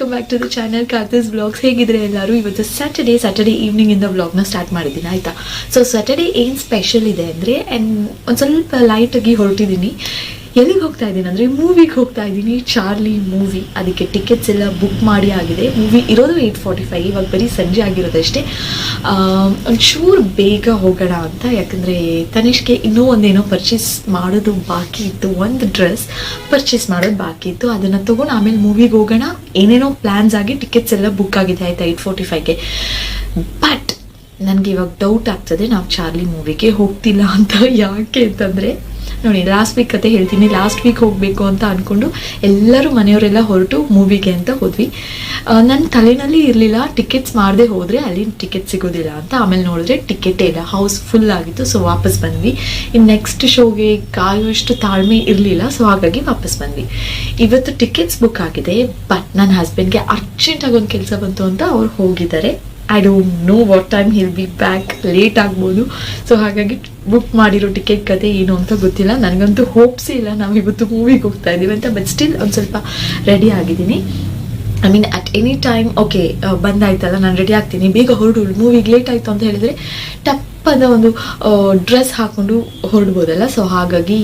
Welcome back to the channel Karthi's vlogs. ಹೇಗಿದ್ರೆ ಎಲ್ಲರೂ? ಇವತ್ತು ಸ್ಯಾಟರ್ಡೇ ಈವ್ನಿಂಗ್ ಇಂದ ವ್ಲಾಗ್ನ ಸ್ಟಾರ್ಟ್ ಮಾಡಿದ್ದೀನಿ, ಆಯಿತಾ. ಸೊ ಸ್ಯಾಟರ್ಡೇ ಏನು ಸ್ಪೆಷಲ್ ಇದೆ ಅಂದರೆ, ಆ್ಯಂಡ್ ಒಂದು ಸ್ವಲ್ಪ ಲೈಟಾಗಿ ಹೊರಟಿದ್ದೀನಿ. ಎಲ್ಲಿಗೆ ಹೋಗ್ತಾ ಇದ್ದೀನಿ ಅಂದರೆ, ಮೂವಿಗೆ ಹೋಗ್ತಾ ಇದ್ದೀನಿ. ಚಾರ್ಲಿ ಮೂವಿ, ಅದಕ್ಕೆ ಟಿಕೆಟ್ಸ್ ಎಲ್ಲ ಬುಕ್ ಮಾಡಿ ಆಗಿದೆ. ಮೂವಿ ಇರೋದು 8:45, ಇವಾಗ ಬರೀ ಸಂಜೆ ಆಗಿರೋದಷ್ಟೇ. ಒಂಚೂರು ಬೇಗ ಹೋಗೋಣ ಅಂತ, ಯಾಕಂದರೆ ತನಿಷ್ಗೆ ಇನ್ನೂ ಒಂದೇನೋ ಪರ್ಚೇಸ್ ಮಾಡೋದು ಬಾಕಿ ಇತ್ತು. ಒಂದು ಡ್ರೆಸ್ ಪರ್ಚೇಸ್ ಮಾಡೋದು ಬಾಕಿ ಇತ್ತು, ಅದನ್ನು ತೊಗೊಂಡು ಆಮೇಲೆ ಮೂವಿಗೆ ಹೋಗೋಣ. ಏನೇನೋ ಪ್ಲ್ಯಾನ್ಸ್ ಆಗಿ ಟಿಕೆಟ್ಸ್ ಎಲ್ಲ ಬುಕ್ ಆಗಿದೆ, ಆಯಿತಾ, 8:45ಗೆ. ಬಟ್ ನನಗೆ ಇವಾಗ ಡೌಟ್ ಆಗ್ತದೆ, ನಾವು ಚಾರ್ಲಿ ಮೂವಿಗೆ ಹೋಗ್ತಿಲ್ಲ ಅಂತ. ಯಾಕೆ ಅಂತಂದರೆ ನೋಡಿ, ಲಾಸ್ಟ್ ವೀಕ್ ಕತೆ ಹೇಳ್ತೀನಿ. ಲಾಸ್ಟ್ ವೀಕ್ ಹೋಗಬೇಕು ಅಂತ ಅಂದ್ಕೊಂಡು ಎಲ್ಲರೂ ಮನೆಯವರೆಲ್ಲ ಹೊರಟು ಮೂವಿಗೆ ಅಂತ ಹೋದ್ವಿ. ನನ್ನ ತಲೆಯಲ್ಲಿ ಇರಲಿಲ್ಲ ಟಿಕೆಟ್ಸ್ ಮಾಡದೆ ಹೋದರೆ ಅಲ್ಲಿ ಟಿಕೆಟ್ ಸಿಗೋದಿಲ್ಲ ಅಂತ. ಆಮೇಲೆ ನೋಡಿದ್ರೆ ಟಿಕೆಟೇ ಇಲ್ಲ, ಹೌಸ್ ಫುಲ್ ಆಗಿತ್ತು. ಸೊ ವಾಪಸ್ ಬಂದ್ವಿ. ಇನ್ನು ನೆಕ್ಸ್ಟ್ ಶೋಗೆ ಕಾಯುವಷ್ಟು ತಾಳ್ಮೆ ಇರಲಿಲ್ಲ, ಸೊ ಹಾಗಾಗಿ ವಾಪಸ್ ಬಂದ್ವಿ. ಇವತ್ತು ಟಿಕೆಟ್ಸ್ ಬುಕ್ ಆಗಿದೆ, ಬಟ್ ನನ್ನ ಹಸ್ಬೆಂಡ್ಗೆ ಅರ್ಜೆಂಟಾಗಿ ಒಂದು ಕೆಲಸ ಬಂತು ಅಂತ ಅವ್ರು ಹೋಗಿದ್ದಾರೆ. I don't know what time he'll be back, late ಆಗ್ಬೋದು. ಸೊ ಹಾಗಾಗಿ ಬುಕ್ ಮಾಡಿರೋ ಟಿಕೆಟ್ ಕತೆ ಏನು ಅಂತ ಗೊತ್ತಿಲ್ಲ. ನನಗಂತೂ ಹೋಪ್ಸೇ ಇಲ್ಲ ನಾವು ಇವತ್ತು ಮೂವಿಗೆ ಹೋಗ್ತಾ ಇದ್ದೀವಿ ಅಂತ. ಬಟ್ ಸ್ಟಿಲ್ ಒಂದು ಸ್ವಲ್ಪ ರೆಡಿ ಆಗಿದ್ದೀನಿ. I mean at any time okay ಬಂದಾಯ್ತಲ್ಲ, ನಾನು ರೆಡಿ ಆಗ್ತೀನಿ, ಬೇಗ ಹೊರಡು, ಮೂವಿಗೆ ಲೇಟ್ ಆಯಿತು ಅಂತ ಹೇಳಿದರೆ ಟಪ್ಪದ ಒಂದು ಡ್ರೆಸ್ ಹಾಕ್ಕೊಂಡು ಹೊರಡ್ಬೋದಲ್ಲ. ಸೊ ಹಾಗಾಗಿ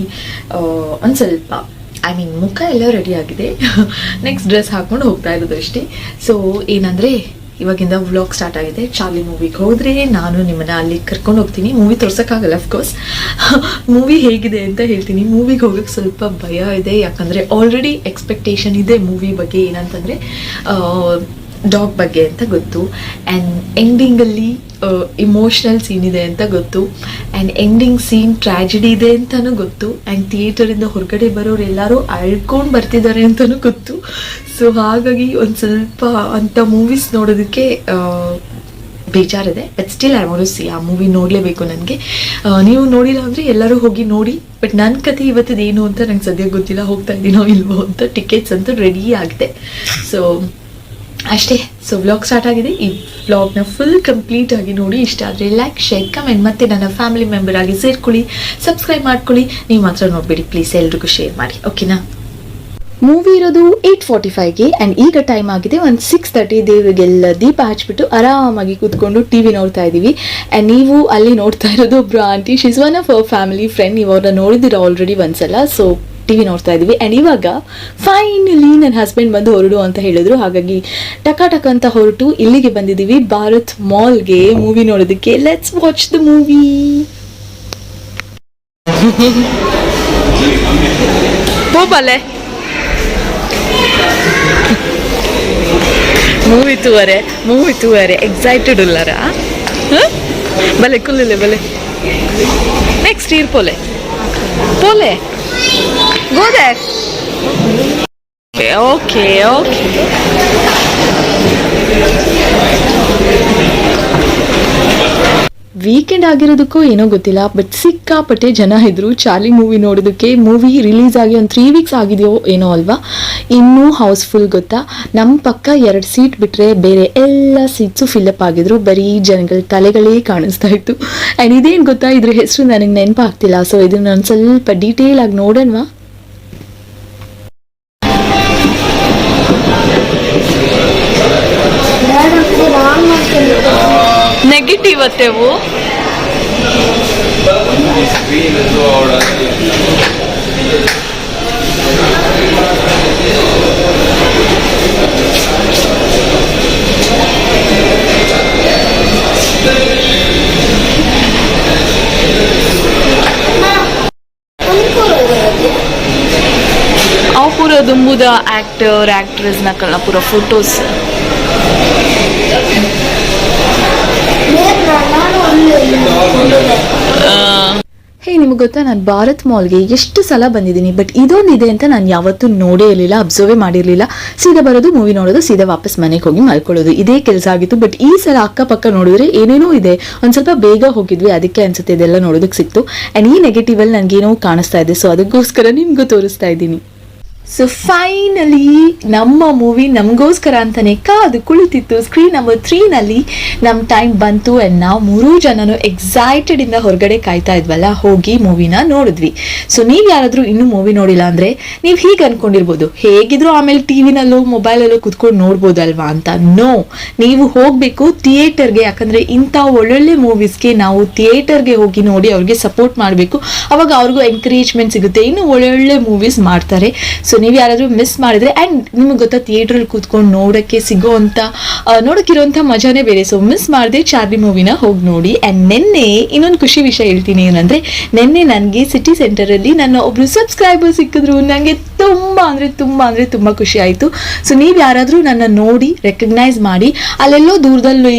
ಒಂದು ಸ್ವಲ್ಪ ಐ ಮೀನ್ ಮುಖ ಎಲ್ಲ ರೆಡಿ ಆಗಿದೆ, ನೆಕ್ಸ್ಟ್ ಡ್ರೆಸ್ ಹಾಕ್ಕೊಂಡು ಹೋಗ್ತಾ ಇರೋದು ಅಷ್ಟೇ. ಸೊ ಏನಂದರೆ, ಇವಾಗಿಂದ ವ್ಲಾಗ್ ಸ್ಟಾರ್ಟ್ ಆಗಿದೆ. ಚಾರ್ಲಿ ಮೂವಿಗೆ ಹೋದರೆ ನಾನು ನಿಮ್ಮನ್ನ ಅಲ್ಲಿ ಕರ್ಕೊಂಡು ಹೋಗ್ತೀನಿ. ಮೂವಿ ತೋರ್ಸೋಕ್ಕಾಗಲ್ಲ ಅಫ್ಕೋರ್ಸ್, ಮೂವಿ ಹೇಗಿದೆ ಅಂತ ಹೇಳ್ತೀನಿ. ಮೂವಿಗೆ ಹೋಗೋಕ್ಕೆ ಸ್ವಲ್ಪ ಭಯ ಇದೆ, ಯಾಕಂದರೆ ಆಲ್ರೆಡಿ ಎಕ್ಸ್ಪೆಕ್ಟೇಷನ್ ಇದೆ ಮೂವಿ ಬಗ್ಗೆ. ಏನಂತಂದರೆ ಡಾಗ್ ಬಗ್ಗೆ ಅಂತ ಗೊತ್ತು, ಆ್ಯಂಡ್ ಎಂಡಿಂಗಲ್ಲಿ ಇಮೋಷ್ನಲ್ ಸೀನ್ ಇದೆ ಅಂತ ಗೊತ್ತು, ಆ್ಯಂಡ್ ಎಂಡಿಂಗ್ ಸೀನ್ ಟ್ರ್ಯಾಜಿಡಿ ಇದೆ ಅಂತಲೂ ಗೊತ್ತು, ಆ್ಯಂಡ್ ಥಿಯೇಟರಿಂದ ಹೊರಗಡೆ ಬರೋರು ಎಲ್ಲರೂ ಅಳ್ಕೊಂಡು ಬರ್ತಿದ್ದಾರೆ ಅಂತಲೂ ಗೊತ್ತು. ಸೊ ಹಾಗಾಗಿ ಒಂದು ಸ್ವಲ್ಪ ಅಂಥ ಮೂವೀಸ್ ನೋಡೋದಕ್ಕೆ ಬೇಜಾರಿದೆ. But still I want to see, ಆ ಮೂವಿ ನೋಡಲೇಬೇಕು ನನಗೆ. ನೀವು ನೋಡಿಲ್ಲ ಅಂದರೆ ಎಲ್ಲರೂ ಹೋಗಿ ನೋಡಿ. ಬಟ್ ನನ್ನ ಕತೆ ಇವತ್ತದು ಏನು ಅಂತ ನಂಗೆ ಸದ್ಯಕ್ಕೆ ಗೊತ್ತಿಲ್ಲ, ಹೋಗ್ತಾ ಇದ್ದೀನೋ ಇಲ್ವೋ ಅಂತ. ಟಿಕೆಟ್ಸ್ ಅಂತೂ ರೆಡಿ ಆಗಿದೆ. ಸೊ ಅಷ್ಟೇ. ಸೊ ವ್ಲಾಗ್ ಸ್ಟಾರ್ಟ್ ಆಗಿದೆ. ಈ ವ್ಲಾಗ್ನ ಫುಲ್ ಕಂಪ್ಲೀಟ್ ಆಗಿ ನೋಡಿ. ಇಷ್ಟ ಆದರೆ ಲೈಕ್, ಶೇರ್, ಕಮೆಂಟ್, ಮತ್ತು ನನ್ನ ಫ್ಯಾಮಿಲಿ ಮೆಂಬರ್ ಆಗಿ ಸೇರ್ಕೊಳ್ಳಿ, ಸಬ್ಸ್ಕ್ರೈಬ್ ಮಾಡ್ಕೊಳ್ಳಿ. ನೀವು ಮಾತ್ರ ನೋಡಬೇಡಿ ಪ್ಲೀಸ್, ಎಲ್ರಿಗೂ ಶೇರ್ ಮಾಡಿ, ಓಕೆನಾ. ಮೂವಿ ಇರೋದು 8:45ಗೆ, ಆ್ಯಂಡ್ ಈಗ ಟೈಮ್ ಆಗಿದೆ ಒಂದು 6:30. ದೇವರಿಗೆಲ್ಲ ದೀಪ ಹಚ್ಬಿಟ್ಟು ಆರಾಮಾಗಿ ಕೂತ್ಕೊಂಡು ಟಿವಿ ನೋಡ್ತಾ ಇದ್ದೀವಿ. ಆ್ಯಂಡ್ ನೀವು ಅಲ್ಲಿ ನೋಡ್ತಾ ಇರೋದು ಒಬ್ರು aunty, she's one of our family friend. ನೀವು ಅವ್ರನ್ನ ನೋಡಿದ್ದೀರ ಆಲ್ರೆಡಿ ಒಂದ್ಸಲ. ಸೊ ಟಿವಿ ನೋಡ್ತಾ ಇದ್ದೀವಿ. ಆ್ಯಂಡ್ ಇವಾಗ ಫೈನಲಿ ನನ್ನ ಹಸ್ಬೆಂಡ್ ಬಂದು ಹೊರಡು ಅಂತ ಹೇಳಿದ್ರು, ಹಾಗಾಗಿ ಟಕ ಅಂತ ಹೊರಟು ಇಲ್ಲಿಗೆ ಬಂದಿದ್ದೀವಿ, ಭಾರತ್ ಮಾಲ್ಗೆ ಮೂವಿ ನೋಡೋದಕ್ಕೆ. Let's watch the movie. ಹೋಗಲೆ ಮೂವಿ ತೂವರೆ ಎಕ್ಸೈಟೆಡ್ ಉಲ್ಲರಾ ಬಲೆ ಕುಲ್ಲಲೆ ಬಲೆ ನೆಕ್ಸ್ಟ್ ಇಯರ್ ಪೋಲೆ go there. Okay. ವೀಕೆಂಡ್ ಆಗಿರೋದಕ್ಕೂ ಏನೋ ಗೊತ್ತಿಲ್ಲ, ಬಟ್ ಸಿಕ್ಕಾಪಟ್ಟೆ ಜನ ಇದ್ರು ಚಾರ್ಲಿ ಮೂವಿ ನೋಡೋದಕ್ಕೆ. ಮೂವಿ ರಿಲೀಸ್ ಆಗಿ ಒಂದು 3 ವೀಕ್ಸ್ ಆಗಿದೆಯೋ ಏನೋ ಅಲ್ವಾ, ಇನ್ನೂ ಹೌಸ್ಫುಲ್ ಗೊತ್ತಾ. ನಮ್ಮ ಪಕ್ಕ 2 ಸೀಟ್ ಬಿಟ್ಟರೆ ಬೇರೆ ಎಲ್ಲ ಸೀಟ್ಸು ಫಿಲ್ಲಪ್ ಆಗಿದ್ರು. ಬರೀ ಜನಗಳ ತಲೆಗಳೇ ಕಾಣಿಸ್ತಾ ಇತ್ತು. ಆ್ಯಂಡ್ ಇದೇನು ಗೊತ್ತಾ, ಇದ್ರ ಹೆಸರು ನನಗೆ ನೆನಪಾಗ್ತಿಲ್ಲ. ಸೊ ಇದನ್ನ ಒಂದು ಸ್ವಲ್ಪ ಡೀಟೇಲ್ ಆಗಿ ನೋಡೋಣವಾ. ನೆಗೆಟಿವ್ ಅತ್ತೇವು ಅವು ಪೂರ ದುಂಬುದ ಆಕ್ಟರ್ ಆಕ್ಟ್ರೆಸ್ ನಕಲ್ನ ಪೂರ ಫೋಟೋಸ್. ಹೇ, ನಿಮಗೆ ಗೊತ್ತಾ, ನಾನು ಭಾರತ್ ಮಾಲ್ಗೆ ಎಷ್ಟು ಸಲ ಬಂದಿದ್ದೀನಿ, ಬಟ್ ಇದೊಂದಿದೆ ಅಂತ ನಾನು ಯಾವತ್ತೂ ನೋಡೇ ಇರಲಿಲ್ಲ, ಅಬ್ಸರ್ವೇ ಮಾಡಿರಲಿಲ್ಲ. ಸೀದಾ ಬರೋದು, ಮೂವಿ ನೋಡೋದು, ಸೀದಾ ವಾಪಸ್ ಮನೆಗೆ ಹೋಗಿ ಮಲ್ಕೊಳ್ಳೋದು, ಇದೇ ಕೆಲಸ ಆಗಿತ್ತು. ಬಟ್ ಈ ಸಲ ಅಕ್ಕಪಕ್ಕ ನೋಡಿದ್ರೆ ಏನೇನೋ ಇದೆ. ಒಂದು ಸ್ವಲ್ಪ ಬೇಗ ಹೋಗಿದ್ವಿ, ಅದಕ್ಕೆ ಅನ್ಸುತ್ತೆ ಇದೆಲ್ಲ ನೋಡೋದಕ್ಕೆ ಸಿಕ್ತು. ಆ್ಯಂಡ್ ಈ ನೆಗೆಟಿವಲ್ಲಿ ನನಗೇನೋ ಕಾಣಿಸ್ತಾ ಇದೆ. ಸೊ ಅದಕ್ಕೋಸ್ಕರ ನಿಮಗೂ ತೋರಿಸ್ತಾ ಇದ್ದೀನಿ. ಸೊ ಫೈನಲಿ ನಮ್ಮ ಮೂವಿ ನಮಗೋಸ್ಕರ ಅಂತಾನೆ ಕಾದು ಕುಳಿತಿತ್ತು. ಸ್ಕ್ರೀನ್ ನಂಬರ್ 3ನಲ್ಲಿ ನಮ್ಮ ಟೈಮ್ ಬಂತು ಆ್ಯಂಡ್ ನಾವು 3 ಜನನು ಎಕ್ಸೈಟೆಡಿಂದ ಹೊರಗಡೆ ಕಾಯ್ತಾ ಇದ್ವಲ್ಲ, ಹೋಗಿ ಮೂವಿನ ನೋಡಿದ್ವಿ. ಸೊ ನೀವು ಯಾರಾದರೂ ಇನ್ನೂ ಮೂವಿ ನೋಡಿಲ್ಲ ಅಂದರೆ ನೀವು ಹೀಗೆ ಅಂದ್ಕೊಂಡಿರ್ಬೋದು, ಹೇಗಿದ್ರು ಆಮೇಲೆ ಟಿವಿನಲ್ಲೂ ಮೊಬೈಲಲ್ಲೂ ಕುತ್ಕೊಂಡು ನೋಡ್ಬೋದಲ್ವಾ ಅಂತ. ನೋ, ನೀವು ಹೋಗಬೇಕು ಥಿಯೇಟರ್ಗೆ. ಯಾಕಂದರೆ ಇಂಥ ಒಳ್ಳೊಳ್ಳೆ ಮೂವೀಸ್ಗೆ ನಾವು ಥಿಯೇಟರ್ಗೆ ಹೋಗಿ ನೋಡಿ ಅವ್ರಿಗೆ ಸಪೋರ್ಟ್ ಮಾಡಬೇಕು. ಅವಾಗ ಅವ್ರಿಗೂ ಎಂಕರೇಜ್ಮೆಂಟ್ ಸಿಗುತ್ತೆ, ಇನ್ನೂ ಒಳ್ಳೊಳ್ಳೆ ಮೂವೀಸ್ ಮಾಡ್ತಾರೆ. ಸೊ ನೀವು ಯಾರಾದರೂ ಮಿಸ್ ಮಾಡಿದ್ರೆ, ಆ್ಯಂಡ್ ನಿಮಗೆ ಗೊತ್ತಾ ಥಿಯೇಟ್ರಲ್ಲಿ ಕೂತ್ಕೊಂಡು ನೋಡೋಕ್ಕಿರೋಂಥ ಮಜಾನೇ ಬೇರೆ. ಸೊ ಮಿಸ್ ಮಾಡದೆ ಚಾರ್ಲಿ ಮೂವಿನ ಹೋಗಿ ನೋಡಿ. ಆ್ಯಂಡ್ ನಿನ್ನೆ ಇನ್ನೊಂದು ಖುಷಿ ವಿಷಯ ಹೇಳ್ತೀನಿ ಏನಂದರೆ, ನಿನ್ನೆ ನನಗೆ ಸಿಟಿ ಸೆಂಟರಲ್ಲಿ ನನ್ನ ಒಬ್ಬರು ಸಬ್ಸ್ಕ್ರೈಬರ್ ಸಿಕ್ಕಿದ್ರು. ನನಗೆ ತುಂಬ ಖುಷಿ ಆಯಿತು. ಸೊ ನೀವು ಯಾರಾದರೂ ನನ್ನ ನೋಡಿ ರೆಕಗ್ನೈಸ್ ಮಾಡಿ, ಅಲ್ಲೆಲ್ಲೋ ದೂರದಲ್ಲಿ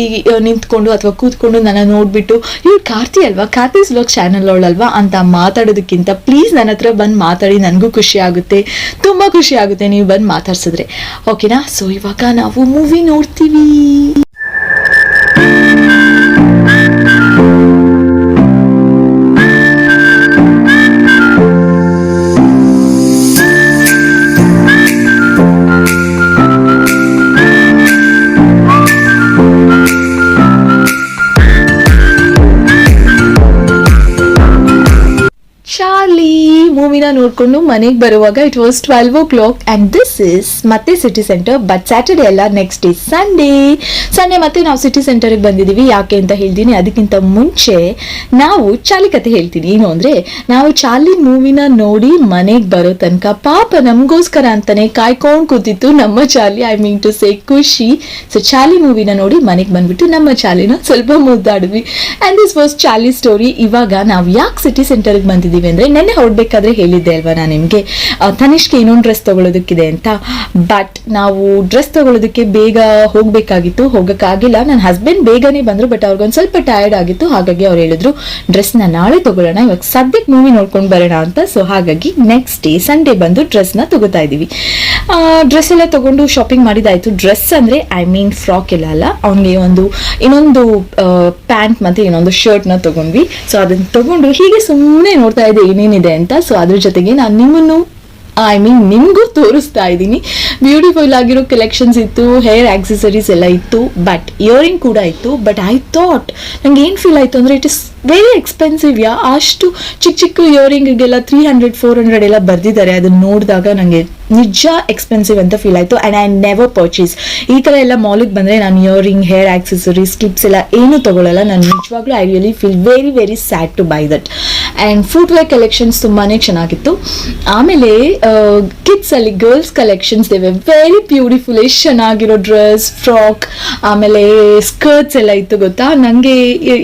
ನಿಂತ್ಕೊಂಡು ಅಥವಾ ಕೂತ್ಕೊಂಡು ನನ್ನ ನೋಡಿಬಿಟ್ಟು ಇವ್ರು ಕಾರ್ತಿ ಅಲ್ವಾ, ಕಾರ್ತಿಸ್ ವ್ಲಾಗ್ ಚಾನಲ್ ಅವಳಲ್ವಾ ಅಂತ ಮಾತಾಡೋದಕ್ಕಿಂತ ಪ್ಲೀಸ್ ನನ್ನ ಹತ್ರ ಬಂದು ಮಾತಾಡಿ. ನನಗೂ ಖುಷಿ ಆಗುತ್ತೆ, ತುಂಬ ಖುಷಿ ಆಗುತ್ತೆ ನೀವು ಬಂದು ಮಾತಾಡ್ಸಿದ್ರೆ. ಓಕೆನಾ? ಸೊ ಇವಾಗ ನಾವು ಮೂವಿ ನೋಡ್ತೀವಿ. ಮೂವಿನ ನೋಡ್ಕೊಂಡು ಮನೆಗೆ ಬರುವಾಗ it was 12 o'clock and this is ಮತ್ತೆ ಸಿಟಿ ಸೆಂಟರ್. ಬಟ್ ಸ್ಯಾಟರ್ಡೆ ಅಲ್ಲ, ನೆಕ್ಸ್ಟ್ ಡೇ ಸಂಡೇ ಮತ್ತೆ ನಾವು ಸಿಟಿ ಸೆಂಟರ್ಗೆ ಬಂದಿದ್ದೀವಿ. ಯಾಕೆ ಅಂತ ಹೇಳ್ತೀನಿ. ಅದಕ್ಕಿಂತ ಮುಂಚೆ ನಾವು ಚಾಲಿ ಕತೆ ಹೇಳ್ತೀನಿ. ಏನು ಅಂದರೆ, ನಾವು ಚಾಲಿ ಮೂವಿನ ನೋಡಿ ಮನೆಗೆ ಬರೋ ತನಕ ಪಾಪ ನಮಗೋಸ್ಕರ ಅಂತಾನೆ ಕಾಯ್ಕೊಂಡು ಕೂತಿತ್ತು ನಮ್ಮ ಚಾಲಿ. ಐ ಮೀನ್ ಟು ಸೇ ಖುಷಿ. ಸೊ ಚಾಲಿ ಮೂವಿನ ನೋಡಿ ಮನೆಗೆ ಬಂದ್ಬಿಟ್ಟು ನಮ್ಮ ಚಾಲಿನ ಸ್ವಲ್ಪ ಮುದ್ದಾಡಿದ್ವಿ. And this was Charlie story. ಇವಾಗ ನಾವು ಯಾಕೆ ಸಿಟಿ ಸೆಂಟರ್ಗೆ ಬಂದಿದ್ದೀವಿ ಅಂದರೆ, ನೆನ್ನೆ ಹೊರಡ್ಬೇಕಾದ್ರೆ ಹೇಳಿದ್ದೆ ಅಲ್ವಾ ನಾನು ನಿಮಗೆ, ತನಿಷ್ಗೆ ಇನ್ನೊಂದು ಡ್ರೆಸ್ ತಗೊಳ್ಳೋದಕ್ಕಿದೆ ಅಂತ. ಬಟ್ ನಾವು ಡ್ರೆಸ್ ತಗೊಳ್ಳೋದಕ್ಕೆ ಬೇಗ ಹೋಗಬೇಕಾಗಿತ್ತು, ಹೋಗೋಕ್ಕಾಗಿಲ್ಲ. ನನ್ನ ಹಸ್ಬೆಂಡ್ ಬೇಗನೆ ಬಂದರು, ಬಟ್ ಅವ್ರಿಗೊಂದು ಸ್ವಲ್ಪ ಟಯರ್ಡ್ ಆಗಿತ್ತು. ಹಾಗಾಗಿ ಅವ್ರು ಹೇಳಿದ್ರು ಡ್ರೆಸ್ನ ನಾಳೆ ತಗೊಳ್ಳೋಣ, ಇವಾಗ ಸದ್ಯಕ್ಕೆ ಮೂವಿ ನೋಡ್ಕೊಂಡು ಬರೋಣ ಅಂತ. ಸೊ ಹಾಗಾಗಿ ನೆಕ್ಸ್ಟ್ ಡೇ ಸಂಡೇ ಬಂದು ಡ್ರೆಸ್ನ ತಗೋತಾ ಇದ್ದೀವಿ. ಡ್ರೆಸ್ ಎಲ್ಲ ತಗೊಂಡು ಶಾಪಿಂಗ್ ಮಾಡಿದಾಯಿತು. ಡ್ರೆಸ್ ಅಂದರೆ ಐ ಮೀನ್ ಫ್ರಾಕ್ ಎಲ್ಲ ಅಲ್ಲ, ಅವನಿಗೆ ಇನ್ನೊಂದು ಪ್ಯಾಂಟ್ ಮತ್ತು ಇನ್ನೊಂದು ಶರ್ಟ್ನ ತೊಗೊಂಡ್ವಿ. ಸೊ ಅದನ್ನು ತಗೊಂಡು ಹೀಗೆ ಸುಮ್ಮನೆ ನೋಡ್ತಾ ಇದ್ದೆ ಏನೇನಿದೆ ಅಂತ. ಸೊ ಅದ್ರ ಜೊತೆಗೆ ನಾನು ನಿಮಗೂ ತೋರಿಸ್ತಾ ಇದ್ದೀನಿ. ಬ್ಯೂಟಿಫುಲ್ ಆಗಿರೋ ಕಲೆಕ್ಷನ್ಸ್ ಇತ್ತು, ಹೇರ್ ಆಕ್ಸೆಸರೀಸ್ ಎಲ್ಲ ಇತ್ತು, ಬಟ್ ಇಯರಿಂಗ್ ಕೂಡ ಇತ್ತು. ಬಟ್ ಐ ಥಾಟ್, ನಂಗೆ ಏನು ಫೀಲ್ ಆಯಿತು ಅಂದರೆ, ಇಟ್ ಇಸ್ ವೆರಿ ಎಕ್ಸ್ಪೆನ್ಸಿವ್. ಅಷ್ಟು ಚಿಕ್ಕ ಇಯರಿಂಗಿಗೆಲ್ಲ 300-400 ಎಲ್ಲ ಬರ್ದಿದ್ದಾರೆ. ಅದನ್ನು ನೋಡಿದಾಗ ನನಗೆ ನಿಜ ಎಕ್ಸ್ಪೆನ್ಸಿವ್ ಅಂತ ಫೀಲ್ ಆಯಿತು. And I never purchase. ಈ ಥರ ಎಲ್ಲ ಮಾಲಿಗೆ ಬಂದರೆ ನಾನು ಇಯರಿಂಗ್, ಹೇರ್ ಆಕ್ಸೆಸರೀಸ್, ಕ್ಲಿಪ್ಸ್ ಎಲ್ಲ ಏನೂ ತೊಗೊಳ್ಳಲ್ಲ. ನಾನು ನಿಜವಾಗ್ಲೂ I really feel very very sad to buy that. And footwear collections ತುಂಬಾ ಚೆನ್ನಾಗಿತ್ತು. ಆಮೇಲೆ ಕಿಡ್ಸಲ್ಲಿ ಗರ್ಲ್ಸ್ ಕಲೆಕ್ಷನ್ಸ್ ದೇವೆ ವೆರಿ ಬ್ಯೂಟಿಫುಲ್. ಎಷ್ಟು ಚೆನ್ನಾಗಿರೋ ಡ್ರೆಸ್, ಫ್ರಾಕ್, ಆಮೇಲೆ ಸ್ಕರ್ಟ್ಸ್ ಎಲ್ಲ ಇತ್ತು ಗೊತ್ತಾ. ನನಗೆ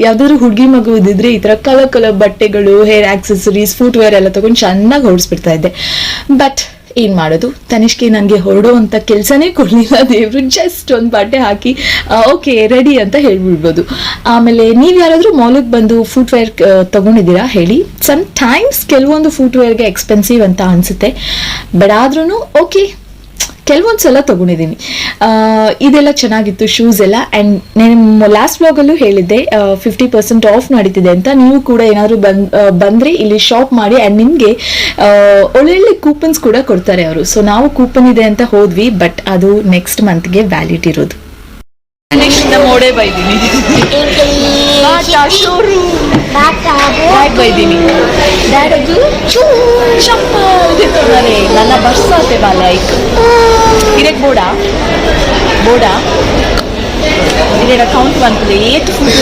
ಯಾವುದಾದ್ರು ಹುಡುಗಿ ಮಗು ಇದ್ದಿದ್ರೆ ಈ ಥರ ಕಲರ್ ಬಟ್ಟೆಗಳು, ಹೇರ್ ಆಕ್ಸೆಸರೀಸ್, ಫುಟ್ವೇರ್ ಎಲ್ಲ ತೊಗೊಂಡು ಚೆನ್ನಾಗಿ ಹೊಡಿಸ್ಬಿಡ್ತಾ ಇದ್ದೆ. ಬಟ್ ಏನು ಮಾಡೋದು, ತನಿಷ್ಗೆ ನನಗೆ ಹೊರಡೋ ಅಂತ ಕೆಲಸನೇ ಕೊಡಲಿಲ್ಲ ದೇವರು. ಜಸ್ಟ್ ಒಂದು ಬಟ್ಟೆ ಹಾಕಿ ಓಕೆ ರೆಡಿ ಅಂತ ಹೇಳ್ಬಿಡ್ಬೋದು. ಆಮೇಲೆ ನೀವು ಯಾರಾದರೂ ಮಾಲಿಗೆ ಬಂದು ಫುಟ್ವೇರ್ ತೊಗೊಂಡಿದ್ದೀರಾ ಹೇಳಿ. ಸಮ್ ಟೈಮ್ಸ್ ಕೆಲವೊಂದು ಫುಟ್ವೇರ್ಗೆ ಎಕ್ಸ್ಪೆನ್ಸಿವ್ ಅಂತ ಅನಿಸುತ್ತೆ, ಬಟ್ ಆದ್ರೂ ಓಕೆ, ಕೆಲವೊಂದು ಸಲ ತೊಗೊಂಡಿದ್ದೀನಿ. ಇದೆಲ್ಲ ಚೆನ್ನಾಗಿತ್ತು, ಶೂಸ್ ಎಲ್ಲ. ಆ್ಯಂಡ್ ನಾನು ಲಾಸ್ಟ್ ವ್ಲಾಗಲ್ಲೂ ಹೇಳಿದ್ದೆ 50% ಆಫ್ ನಡೀತಿದೆ ಅಂತ. ನೀವು ಕೂಡ ಏನಾದರೂ ಬಂದರೆ ಇಲ್ಲಿ ಶಾಪ್ ಮಾಡಿ. ಆ್ಯಂಡ್ ನಿಮಗೆ ಒಳ್ಳೊಳ್ಳೆ ಕೂಪನ್ಸ್ ಕೂಡ ಕೊಡ್ತಾರೆ ಅವರು. ಸೊ ನಾವು ಕೂಪನ್ ಇದೆ ಅಂತ ಹೋದ್ವಿ, ಬಟ್ ಅದು ನೆಕ್ಸ್ಟ್ ಮಂತ್ಗೆ ವ್ಯಾಲಿಡ್ ಇರೋದು. ಮೋಡೆ ಬೈದೀನಿ, ಬೈದೀನಿ ನನ್ನ ಬರ್ಸಾತೆ ಲೈಕ್ ಇದಕ್ಕೆ ಬೋಡಾ ಇದೆಲ್ಲ ಕೌಂಟ್ ಬಂತದೆ. ಏಟ್ ಫುಡ್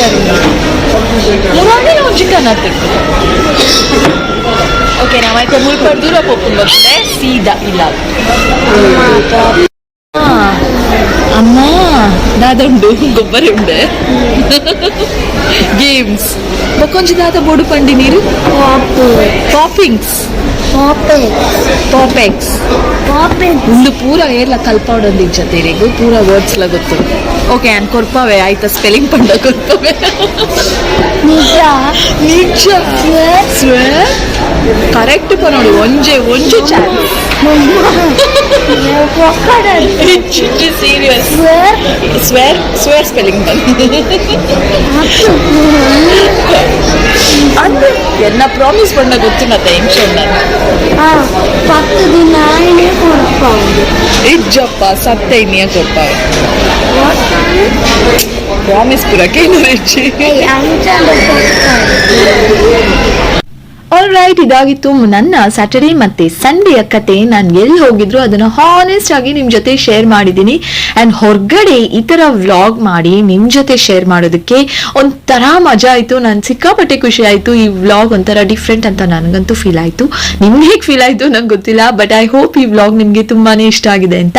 ಮುರಾನೇ ನಾವು ಚಿಕನ್ ಹಾಕ್ಬೇಕು. ಓಕೆ, ನಾವೈತೆ ಮುಳ್ಪಡ್ದು ಪಪ್ಪು ಬರ್ತದೆ ಸೀದಾ ಇಲ್ಲ. ಅಮ್ಮ దాదండు కొబ్బరి ఉండే గేమ్స్ కొంచెం దాద బొడు పండి నీరు పాపింగ్స్ ಪಾಪೆಕ್ಸ್ ಒಂದು ಪೂರ ಏರ್ಲ ಕಲ್ಪಾವಡೊಂದು ಜೊತೆರಿಗು ಪೂರ ವರ್ಡ್ಸ್ ಲ ಗೊತ್ತು. ಓಕೆ ನಾನು ಕೊರ್ಪಾವೆ ಆಯ್ತಾ, ಸ್ಪೆಲ್ಲಿಂಗ್ ಪಂಡ ಕೊರ್ಪಾವೆ. ನಿಜ ಸ್ವೇರ್ ಕರೆಕ್ಟ್ ಪನೋಡು ಒಂಜೆ ಚಾನ್ಸ್ ಸೀರಿಯಸ್ ಸ್ವೇರ್ ಸ್ಪೆಲ್ಲಿಂಗ್ ಬಂದು என்ன ப்ராமிஸ் பண்ண ಗೊತ್ತು ఏం சொன்னாను 10 ದಿನ ఆయనే కొడుకోండి ఇజ్జప్ప సత్తైనియా కొట్టావు ಪ್ರಾಮಿಸ್ ಪುರಕ್ಕೆ ಇಚ್ಚಿ ಆಲ್ ರೈಟ್, ಇದಾಗಿತ್ತು ನನ್ನ ಸ್ಯಾಟರ್ಡೇ ಮತ್ತೆ ಸಂಡೆಯ ಕತೆ. ನಾನು ಎಲ್ಲಿ ಹೋಗಿದ್ರು ಅದನ್ನ ಹಾನೆಸ್ಟ್ ಆಗಿ ನಿಮ್ ಜೊತೆ ಶೇರ್ ಮಾಡಿದ್ದೀನಿ. ಅಂಡ್ ಹೊರಗಡೆ ಈ ತರ ವ್ಲಾಗ್ ಮಾಡಿ ನಿಮ್ ಜೊತೆ ಶೇರ್ ಮಾಡೋದಕ್ಕೆ ಒಂಥರ ಮಜಾ ಆಯ್ತು. ನನ್ ಸಿಕ್ಕಾಪಟ್ಟೆ ಖುಷಿ ಆಯ್ತು. ಈ ವ್ಲಾಗ್ ಒಂಥರ ಡಿಫ್ರೆಂಟ್ ಅಂತ ನನಗಂತೂ ಫೀಲ್ ಆಯ್ತು. ನಿಮ್ಗೆ ಹೇಗೆ ಫೀಲ್ ಆಯ್ತು ನಂಗೆ ಗೊತ್ತಿಲ್ಲ, ಬಟ್ ಐ ಹೋಪ್ ಈ ವ್ಲಾಗ್ ನಿಮ್ಗೆ ತುಂಬಾನೇ ಇಷ್ಟ ಆಗಿದೆ ಅಂತ.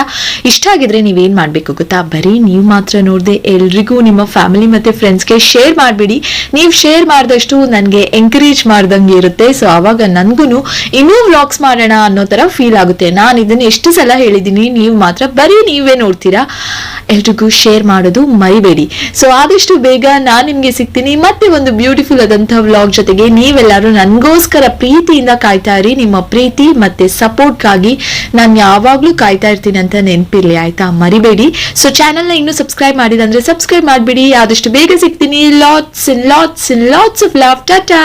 ಇಷ್ಟ ಆಗಿದ್ರೆ ನೀವೇನ್ ಮಾಡ್ಬೇಕು ಗೊತ್ತಾ, ಬರೀ ನೀವು ಮಾತ್ರ ನೋಡದೆ ಎಲ್ರಿಗೂ ನಿಮ್ಮ ಫ್ಯಾಮಿಲಿ ಮತ್ತೆ ಫ್ರೆಂಡ್ಸ್ಗೆ ಶೇರ್ ಮಾಡ್ಬಿಡಿ. ನೀವು ಶೇರ್ ಮಾಡಿದಷ್ಟು ನನಗೆ ಎಂಕರೇಜ್ ಮಾಡ್ದಂಗೆ ಇರುತ್ತೆ. ಸೊ ಅವಾಗ ನನ್ಗೂನು ಇನ್ನೂ ವ್ಲಾಗ್ಸ್ ಮಾಡೋಣ ಅನ್ನೋ ತರ ಫೀಲ್ ಆಗುತ್ತೆ. ನಾನು ಇದನ್ನ ಎಷ್ಟು ಸಲ ಹೇಳಿದೀನಿ, ನೀವು ಮಾತ್ರ ಬರೀ ನೀವೇ ನೋಡ್ತೀರಾ. ಎಲ್ರಿಗೂ ಶೇರ್ ಮಾಡೋದು ಮರಿಬೇಡಿ. ಸೊ ಆದಷ್ಟು ಬೇಗ ನಾನು ನಿಮ್ಗೆ ಸಿಗ್ತೀನಿ ಮತ್ತೆ ಒಂದು ಬ್ಯೂಟಿಫುಲ್ ಆದಂತಹ ವ್ಲಾಗ್ ಜೊತೆಗೆ. ನೀವೆಲ್ಲರೂ ನನ್ಗೋಸ್ಕರ ಪ್ರೀತಿಯಿಂದ ಕಾಯ್ತಾ ಇರಿ. ನಿಮ್ಮ ಪ್ರೀತಿ ಮತ್ತೆ ಸಪೋರ್ಟ್ಗಾಗಿ ನಾನು ಯಾವಾಗ್ಲೂ ಕಾಯ್ತಾ ಇರ್ತೀನಿ ಅಂತ ನೆನಪಿರ್ಲಿ, ಆಯ್ತಾ? ಮರಿಬೇಡಿ. ಸೊ ಚಾನೆಲ್ನ ಇನ್ನೂ ಸಬ್ಸ್ಕ್ರೈಬ್ ಮಾಡಿದಂದ್ರೆ ಸಬ್ಸ್ಕ್ರೈಬ್ ಮಾಡ್ಬಿಡಿ. ಆದಷ್ಟು ಬೇಗ ಸಿಗ್ತೀನಿ. Lots of love. ಟಾಟಾ.